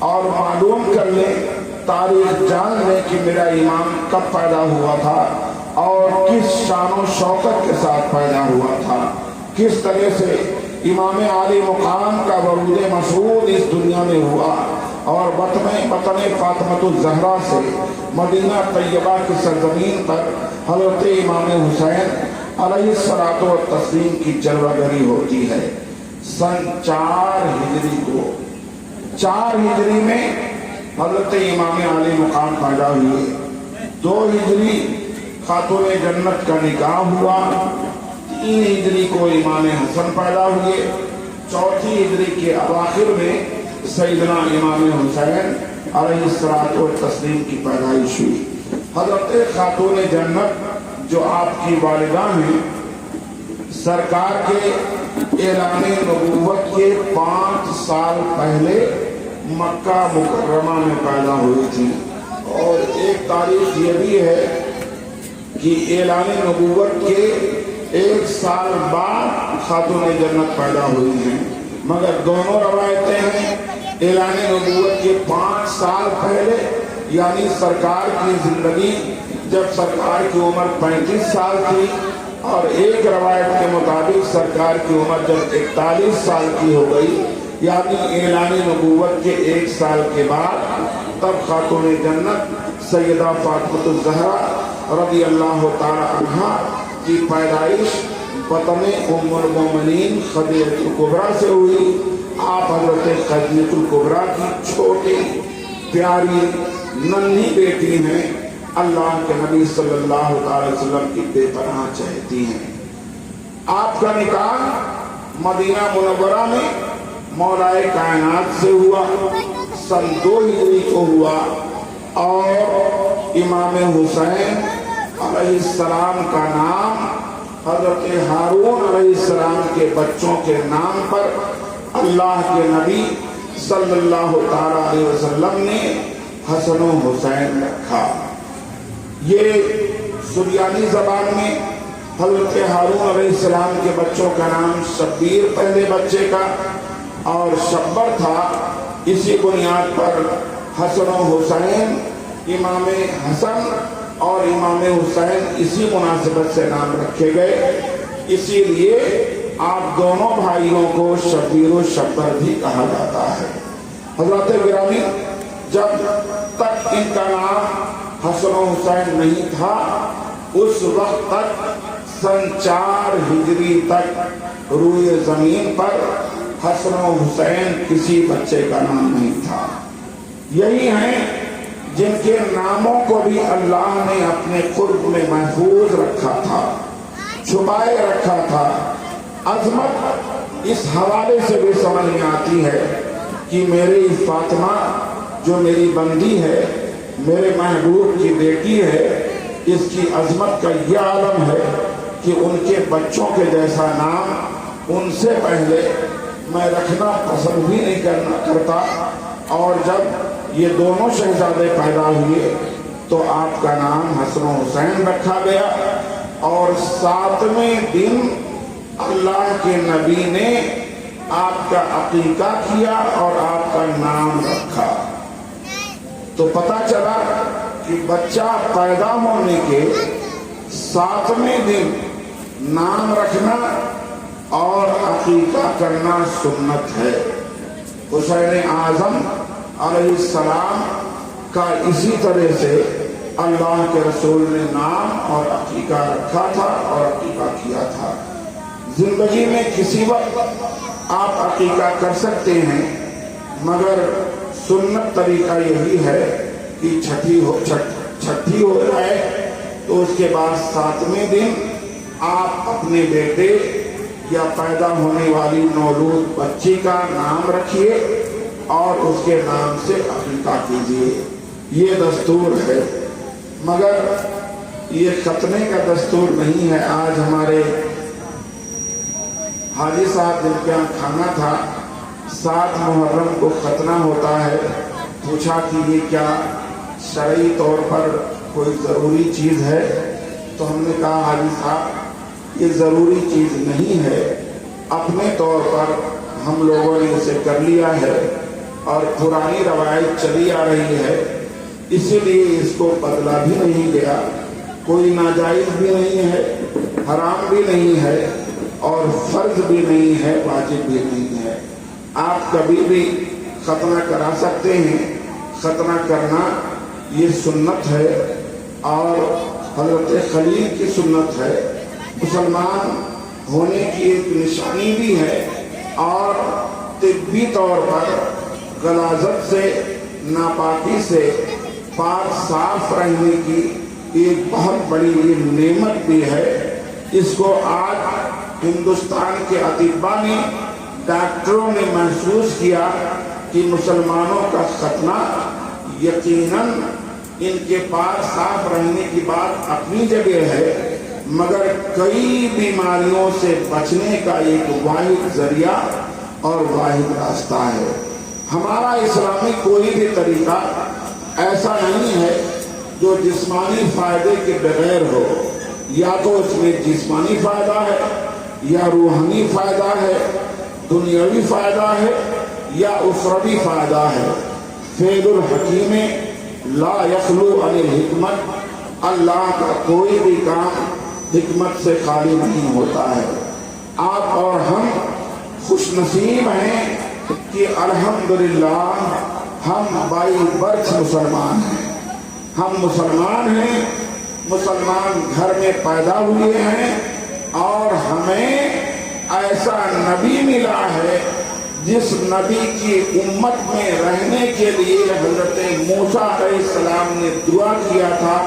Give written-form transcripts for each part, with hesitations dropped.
اور معلوم کر لیں، تاریخ جان لیں کہ میرا امام کب پیدا ہوا تھا اور کس شان و شوکت کے ساتھ پیدا ہوا تھا، کس طرح سے امام عالی مقام کا ورود مسعود اس دنیا میں ہوا اور وطن فاطمۃ الزہرا سے مدینہ طیبہ کی سرزمین پر حضرت امام حسین علیہ الصلوۃ والتسلیم کی جلوہ گری ہوتی ہے۔ سن 4 ہجری کو 4 ہجری میں حضرت امام عالی مقام پیدا ہوئے، 2 ہجری خاتون جنت کا نکاح ہوا، 3 ہجری کو امام حسن پیدا ہوئے، 4 ہجری کے اواخر میں سیدنا امام حسین علیہ الصلوۃ والتسلیم کی پیدائش ہوئی۔ حضرت خاتون جنت جو آپ کی والدہ ہیں، سرکار کے اعلان نبوت کے 5 سال پہلے مکہ مکرمہ میں پیدا ہوئی تھی، اور ایک تاریخ یہ بھی ہے کہ اعلان نبوت کے 1 سال بعد خاتون جنت پیدا ہوئی ہیں، مگر دونوں روایتیں ہیں اعلان نبوت کے 5 سال پہلے، یعنی سرکار کی زندگی جب سرکار کی عمر 35 سال تھی، اور ایک روایت کے مطابق سرکار کی عمر جب 41 سال کی ہو گئی، یعنی اعلان نبوت کے 1 سال کے بعد، تب خاتون جنت سیدہ فاطمۃ الزہرا رضی اللہ تعالی عنہا کی پیدائش وطن ام المومنین خدیجہ الکبریٰ سے ہوئی۔ آپ حضرت خدیجہ الکبریٰ کی چھوٹی پیاری ننھی بیٹی ہیں، اللہ کے نبی صلی اللہ علیہ وسلم کی بے پناہ چہتی ہیں۔ آپ کا نکاح مدینہ منورہ میں مولائے کائنات سے ہوا، سن 2 ہجری کو ہوا، اور امام حسین علیہ السلام کا نام حضرت ہارون علیہ السلام کے بچوں کے نام پر اللہ کے نبی صلی اللہ تعالی علیہ وسلم نے حسن و حسین رکھا۔ یہ سریانی زبان میں حضرت ہارون علیہ السلام کے بچوں کا نام شبیر پہلے بچے کا اور شبر تھا، اسی بنیاد پر حسن و حسین، امام حسن اور امام حسین اسی مناسبت سے نام رکھے گئے، اسی لیے آپ دونوں بھائیوں کو شبیر و شبر بھی کہا جاتا ہے۔ حضرات گرامی، جب تک ان کا نام حسن و حسین نہیں تھا، اس وقت تک سن 4 ہجری تک روئے زمین پر حسن و حسین کسی بچے کا نام نہیں تھا۔ یہی ہیں جن کے ناموں کو بھی اللہ نے اپنے قرب میں محفوظ رکھا تھا، چھپائے رکھا تھا۔ عظمت اس حوالے سے بھی سمجھ میں آتی ہے کہ میری فاطمہ جو میری بندی ہے، میرے محبوب کی بیٹی ہے، اس کی عظمت کا یہ عالم ہے کہ ان کے بچوں کے جیسا نام ان سے پہلے میں رکھنا پسند بھی نہیں کرتا، اور جب یہ دونوں شہزادے پیدا ہوئے تو آپ کا نام حسن و حسین رکھا گیا، اور 7ویں دن اللہ کے نبی نے آپ کا عقیقہ کیا اور آپ کا نام رکھا۔ تو پتہ چلا کہ بچہ پیدا ہونے کے 7ویں دن نام رکھنا اور عقیقہ کرنا سنت ہے۔ حسین اعظم علیہ السلام کا اسی طرح سے اللہ کے رسول نے نام اور عقیقہ رکھا تھا اور عقیقہ کیا تھا۔ زندگی میں کسی وقت آپ عقیقہ کر سکتے ہیں، مگر سنت طریقہ یہی ہے کہ چھٹی ہو جائے تو اس کے بعد 7ویں دن آپ اپنے بیٹے یا پیدا ہونے والی مولود بچی کا نام رکھیے اور اس کے نام سے عقیقہ کیجیے۔ یہ دستور ہے، مگر یہ ختنے کا دستور نہیں ہے۔ آج ہمارے حاجی صاحب جن کے یہاں کھانا تھا، 7 محرم کو ختنہ ہوتا ہے، پوچھا کہ یہ کیا شرعی طور پر کوئی ضروری چیز ہے؟ تو ہم نے کہا حاجی صاحب یہ ضروری چیز نہیں ہے، اپنے طور پر ہم لوگوں نے اسے کر لیا ہے، اور पुरानी रवायत चली आ रही है, इसीलिए इसको बदला भी नहीं गया। कोई नाजायज भी नहीं है, हराम भी नहीं है और फर्ज भी नहीं है, वाजिब भी नहीं है। आप कभी भी खतना करा सकते हैं। खतना करना ये सुन्नत है और हज़रत खलील की सुन्नत है। मुसलमान होने की एक निशानी भी है और तिब्बी तौर पर गलाजत से, नापाकी से पाक साफ रहने की एक बहुत बड़ी ये नेमत भी है। इसको आज हिंदुस्तान के अतिब्बा ने, डॉक्टरों ने महसूस किया कि मुसलमानों का खतना यकीनन इनके पास साफ रहने की बात अपनी जगह है, मगर कई बीमारियों से बचने का एक वाहिद जरिया और वाहिद रास्ता है। हमारा इस्लामी कोई भी तरीका ऐसा नहीं है जो जिस्मानी फायदे के बगैर हो। या तो इसमें जिस्मानी फायदा है, या रूहानी फायदा है, दुनियावी फायदा है, या उखरवी फायदा है। फेदुल हकीमे ला यखलू अनिल हिकमत। अल्लाह का कोई भी काम हिकमत से खाली नहीं होता है। आप और हम खुश नसीब हैं कि अल्हम्दुलिल्लाह हम बाई बर्थ मुसलमान हैं। हम मुसलमान हैं, मुसलमान घर में पैदा हुए हैं और हमें ऐसा नबी मिला है जिस नबी की उम्मत में रहने के लिए हजरत मूसा अलैहिस्सलाम ने दुआ किया था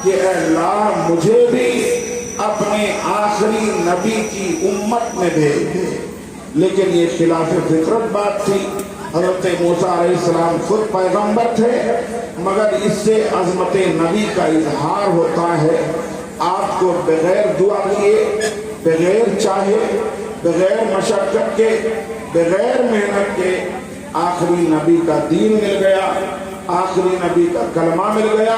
कि अल्लाह मुझे भी अपने आखिरी नबी की उम्मत में भेज दे। लेकिन ये खिलाफ फितरत बात थी। हजरत मूसा अलैहिस्सलाम खुद पैगंबर थे, मगर इससे अजमत नबी का इजहार होता है। आपको बगैर दुआ किए, बगैर चाहे, बगैर मशक्कत के, बगैर मेहनत के आखिरी नबी का दीन मिल गया, आखिरी नबी का कलमा मिल गया।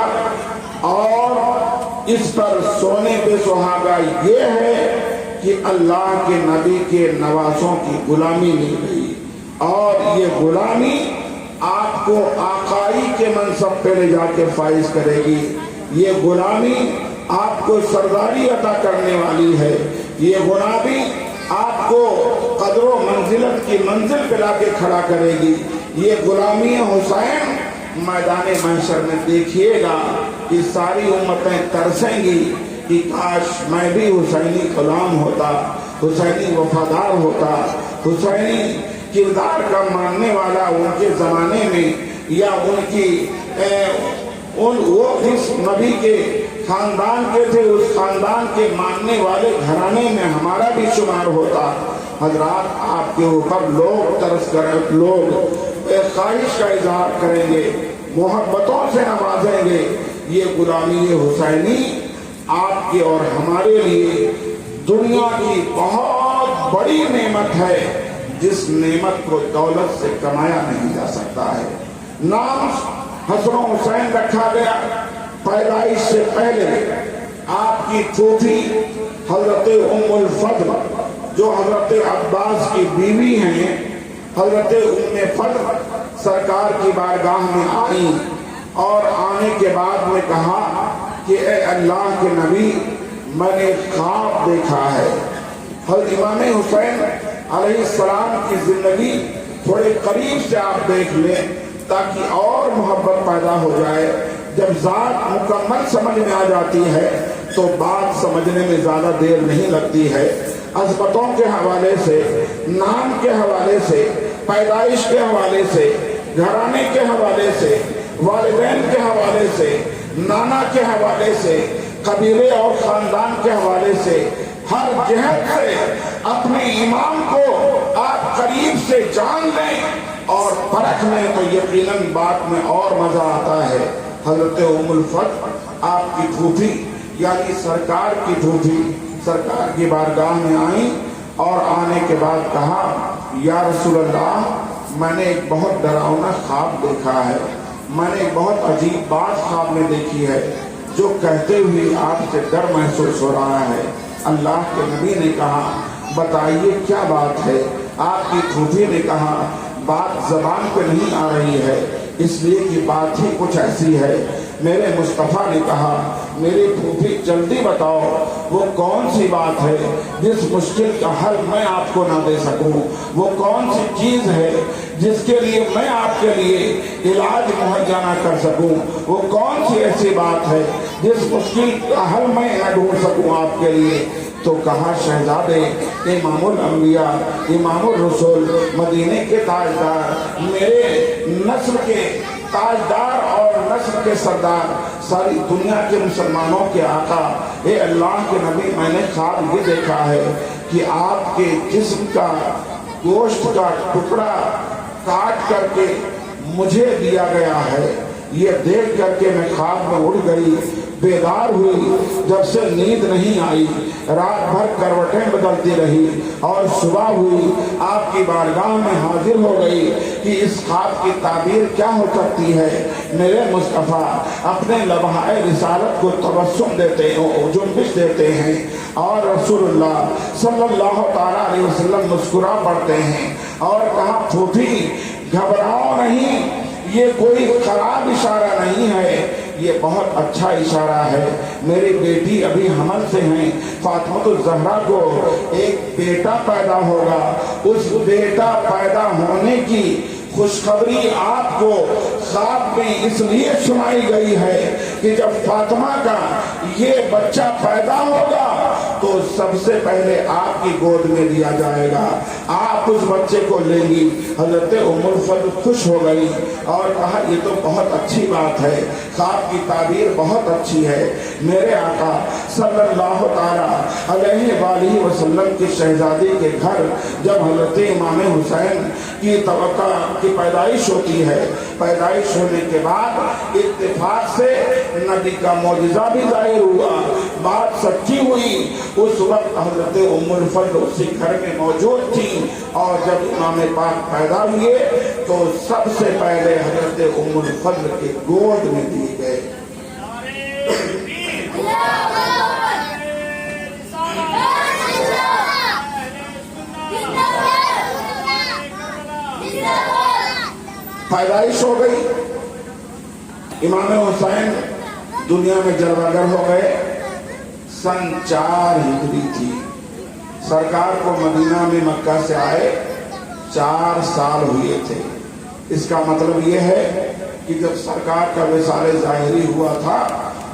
और इस पर सोने पे सुहागा ये है कि अल्लाह के नबी के नवासों की गुलामी मिल गई। और ये गुलामी आपको आकाई के मनसब पे ले जाके फाइज करेगी। ये गुलामी आपको सरदारी अता करने वाली है। ये गुलामी आपको कदरो मंजिलत की मंजिल पे लाके खड़ा करेगी। ये गुलामी हुसैन मैदान महशर में देखिएगा कि सारी उम्मतें तरसेंगी कि काश मैं भी हुसैनी गुलाम होता, हुसैनी वफादार होता, हुसैनी किरदार का मानने वाला उनके जमाने में, या उनकी वो जिस नबी के खानदान के थे उस खानदान के मानने वाले घराने में हमारा भी शुमार होता। हजरात, आपके ऊपर लोग तरस कर, लोग ख्वाहिश का इजहार करेंगे, मोहब्बतों से नवाजेंगे। ये गुलामी हुसैनी आपके और हमारे लिए दुनिया की बहुत बड़ी नेमत है, जिस नेमत को दौलत से कमाया नहीं जा सकता है। नाम हसन हुसैन रखा गया। पैदाइश से पहले आपकी फूफी हजरत उम्मुल फद्ल, जो हजरत अब्बास की बीवी हैं, हजरत उम्मे फद्ल सरकार की बारगाह में आई और आने के बाद में कहा कि ए अल्लाह के नबी, मैंने ख्वाब देखा है। हज़रत इमाम हुसैन अलैहिस्सलाम की जिंदगी थोड़े करीब से आप देख लें ताकि और मोहब्बत पैदा हो जाए। जब जात मुकम्मल समझ में आ जाती है तो बात समझने में ज्यादा देर नहीं लगती है। अज़मतों के हवाले से, नाम के हवाले से, पैदाइश के हवाले से, घराने के हवाले से, वालिदैन के हवाले से, नाना के हवाले से, कबीले और खानदान के हवाले से, हर जहत से अपने इमाम को आप करीब से जान लें और परख लें तो यकीनन बात में और मजा आता है। हजरत उम्मुल फद्ल आपकी फूफी यानी सरकार की फूफी सरकार की बारगाह में आई और आने के बाद कहा, या रसूल अल्लाह, मैंने एक बहुत डरावना ख्वाब देखा है, मैंने एक बहुत अजीब बात ख्वाब में देखी है जो कहते हुए आपसे डर महसूस हो रहा है। अल्लाह के नबी ने कहा, बताइए क्या बात है। आपकी फूफी ने कहा, बात जबान पे नहीं आ रही है, इसलिए कि बात ही कुछ ऐसी है। मेरे मुस्तफ़ा ने कहा, मेरी फूफी जल्दी बताओ वो कौन सी बात है जिस मुश्किल का हल मैं आपको ना दे सकूं, वो कौन सी चीज है जिसके लिए मैं आपके लिए इलाज मुहैया ना कर सकूं, वो कौन सी ऐसी बात है जिस मुश्किल का हल मैं ना ढूंढ सकूं आपके लिए। तो कहा, शहजादे, इमामुल अंबिया, इमामुल रसूल, मदीने के ताजदार, मेरे नस्ल के ताजदार और नस्ल के सरदार, सारी दुनिया के मुसलमानों के आका, ए अल्लाह के नबी, मैंने ख्वाब ये देखा है कि आपके जिस्म का गोश्त का टुकड़ा काट करके मुझे दिया गया है। ये देख करके मैं ख्वाब में उड़ गई, बेदार हुई, जब से नींद नहीं आई, रात भर करवटें बदलती रही और सुबह हुई, आपकी बारगाह में हाजिर हो गई कि इस ख्वाब की ताबीर क्या हो सकती है। मेरे मुस्तफ़ा अपने लम्हाए रिसालत को तबस्सुम देते हैं, जुम्बिश देते हैं और रसूलुल्लाह सल्लल्लाहु ताला अलैहि वसल्लम मुस्कुरा पड़ते हैं और कहा, फूफी घबराओ नहीं, ये कोई खराब इशारा नहीं है, ये बहुत अच्छा इशारा है। मेरी बेटी अभी हमल से हैं, फातिमा ज़हरा को एक बेटा पैदा होगा, उस बेटा पैदा होने की खुशखबरी आपको ख्वाब में इसलिए सुनाई गई है कि जब फातिमा का ये बच्चा पैदा होगा तो सबसे पहले आपकी गोद में दिया जाएगा, आप उस बच्चे को लेंगी। हजरत उम्मुल फज़ल खुश हो गई और कहा, ये तो बहुत अच्छी बात है, ख्वाब की ताबीर बहुत अच्छी है। मेरे आका सल्लल्लाहु ताला अलैहि वसल्लम की शहजादी के घर जब हजरत इमाम हुसैन की तवक्का की पैदाइश होती है, पैदाइश होने के बाद इत्तेफाक से नबी का मौजिज़ा भी ज़ाहिर हुआ, बात सच्ची हुई। उस वक्त हजरत उम्मुल फज़ल उसी घर में मौजूद थी और जब इमाम पाक पैदा हुए तो सबसे पहले हजरत उम्मुल फज़ल के गोद में दिए गए। पैदाइश हो गई, इमाम हुसैन दुनिया में जलवागर हो गए। सन 4 हिजरी थी, सरकार को मदीना में मक्का से आए 4 साल हुए थे। इसका मतलब ये है कि जब सरकार का विसाले ज़ाहिरी हुआ था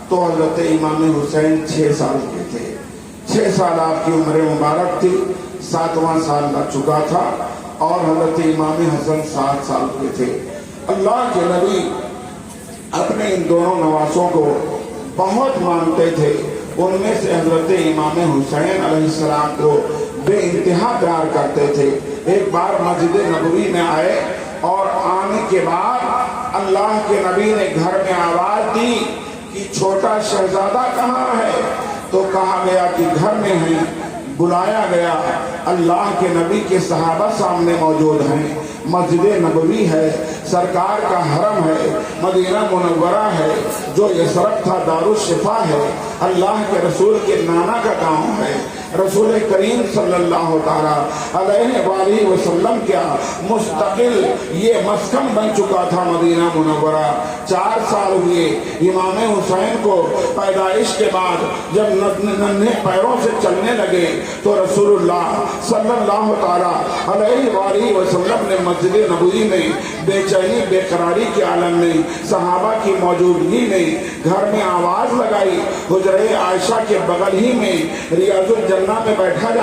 तो हज़रत इमाम हुसैन 6 साल के थे। 6 साल आपकी उम्र मुबारक थी, 7वां साल लग चुका था और हज़रत इमाम हसन 7 साल के थे। अल्लाह के नबी अपने इन दोनों नवासों को बहुत मानते थे। उनमें से हजरत इमाम हुसैन अलैहिस्सलाम को बेइंतहा प्यार करते थे। एक बार मस्जिद नबवी में आए और आने के बाद अल्लाह के नबी ने घर में आवाज दी कि छोटा शहजादा कहाँ है, तो कहा गया कि घर में है। बुलाया गया, अल्लाह के नबी के सहाबा सामने मौजूद हैं, मस्जिद नबवी है, सरकार का हरम है, मदीना मुनव्वरा है, जो यसरफ था दारुश्शिफा है, अल्लाह के रसूल के नाना का गांव है। रसूल करीम सल्लल्लाहु ताला अलैहि वसल्लम क्या मुस्तकिल ये मस्कन बन चुका था मदीना मुनव्वरा। 4 साल हुए इमाम हुसैन को पैदाइश के बाद, जब नन्हे पैरों से चलने लगे तो रसूलुल्लाह सल्लल्लाहु ताला अलैहि वसल्लम ने मस्जिद नबवी में बेचैनी बेकरारी के आलम में सहाबा की मौजूदगी में घर में आवाज लगाई। हुजरे आयशा के बगल ही में रियाजुल जन्नह में बैठा जाता